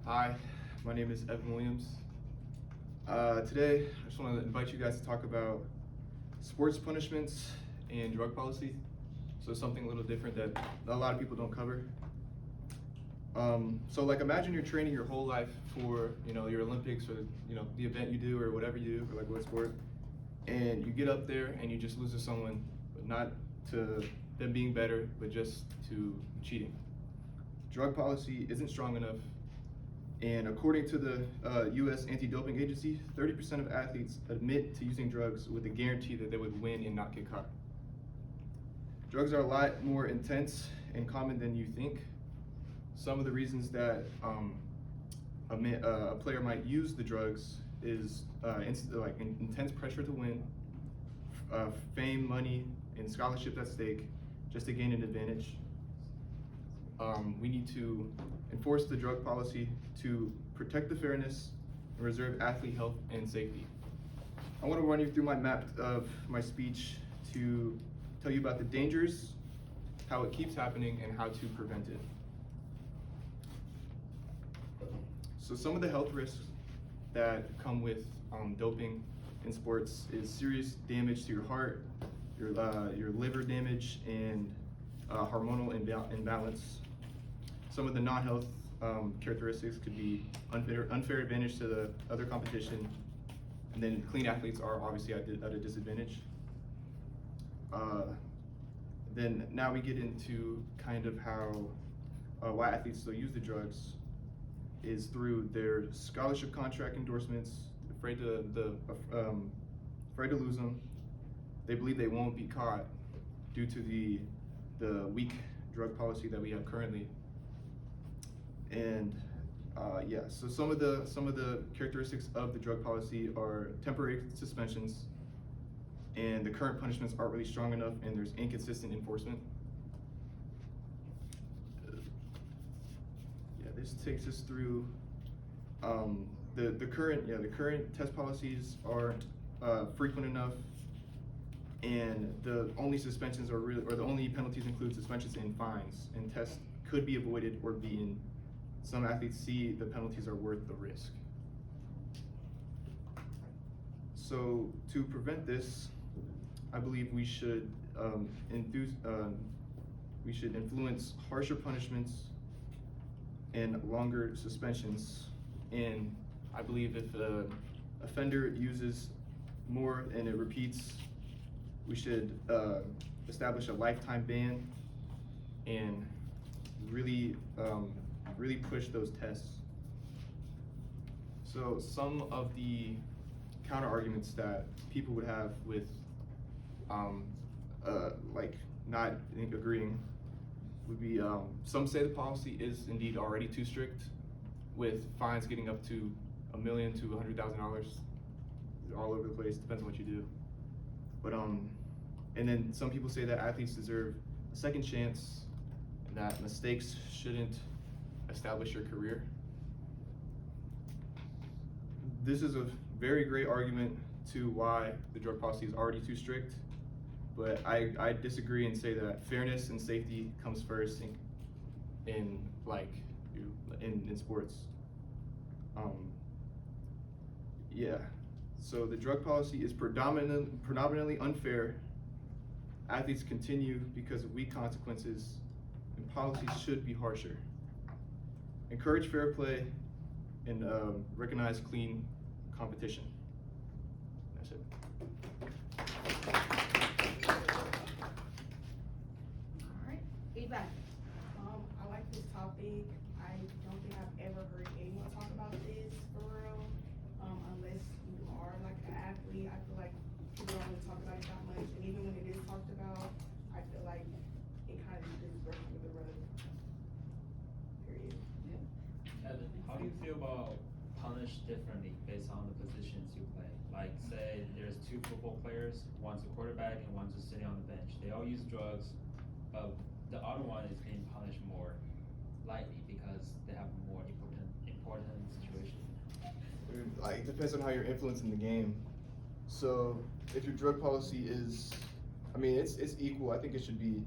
Hi, my name is Evan Williams. Today, I just want to invite you guys to talk about sports punishments and drug policy. So something a little different that a lot of people don't cover. So like imagine you're training your whole life for your Olympics or the event you do or whatever you do or like what sport, and you get up there and you just lose to someone, but not to them being better, but just to cheating. Drug policy isn't strong enough. And according to the U.S. Anti-Doping Agency, 30% of athletes admit to using drugs with a guarantee that they would win and not get caught. Drugs are a lot more intense and common than you think. Some of the reasons that a player might use the drugs is intense pressure to win, fame, money, and scholarships at stake, just to gain an advantage. We need to enforce the drug policy to protect the fairness and reserve athlete health and safety. I want to run you through my map of my speech to tell you about the dangers, how it keeps happening, and how to prevent it. So some of the health risks that come with doping in sports is serious damage to your heart, your liver damage, and hormonal imbalance. Some of the non-health characteristics could be unfair advantage to the other competition, and then clean athletes are obviously at a disadvantage. Then now we get into kind of how why athletes still use the drugs is through their scholarship contract endorsements, afraid to lose them. They believe they won't be caught due to the weak drug policy that we have currently. And so some of the characteristics of the drug policy are temporary suspensions, and the current punishments aren't really strong enough, and there's inconsistent enforcement. This takes us through the current test policies aren't frequent enough, and the only suspensions the only penalties include suspensions and fines, and tests could be avoided or beaten. Some athletes see the penalties are worth the risk. So to prevent this, I believe we should influence harsher punishments and longer suspensions. And I believe if an offender uses more and it repeats, we should establish a lifetime ban and really push those tests. So some of the counter arguments that people would have with not agreeing would be some say the policy is indeed already too strict, with fines getting up to $1 million to $100,000 all over the place, depends on what you do. But and then some people say that athletes deserve a second chance and that mistakes shouldn't establish your career. This is a very great argument to why the drug policy is already too strict, but I disagree and say that fairness and safety comes first in sports. So the drug policy is predominantly unfair. Athletes continue because of weak consequences, and policies should be harsher. Encourage fair play and recognize clean competition. That's it. All right, feedback. I like this topic. I don't think I've ever heard anyone talk about this for real. Unless you are like an athlete, I feel like people don't really talk about it that much. And even when it is talked about, I feel like it kind of just goes under the rug. Period. Evan, how do you feel about punished differently based on the positions you play? Like, say there's two football players, one's a quarterback and one's just sitting on the bench. They all use drugs, but the other one is being punished more lightly because they have a more important situation. It depends on how you're influencing the game. So if your drug policy is, it's equal. I think it should be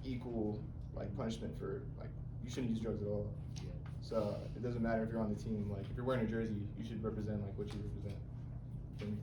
equal punishment for you shouldn't use drugs at all. Yeah. it doesn't matter if you're on the team. Like if you're wearing a jersey, you should represent like what you represent. Feel me?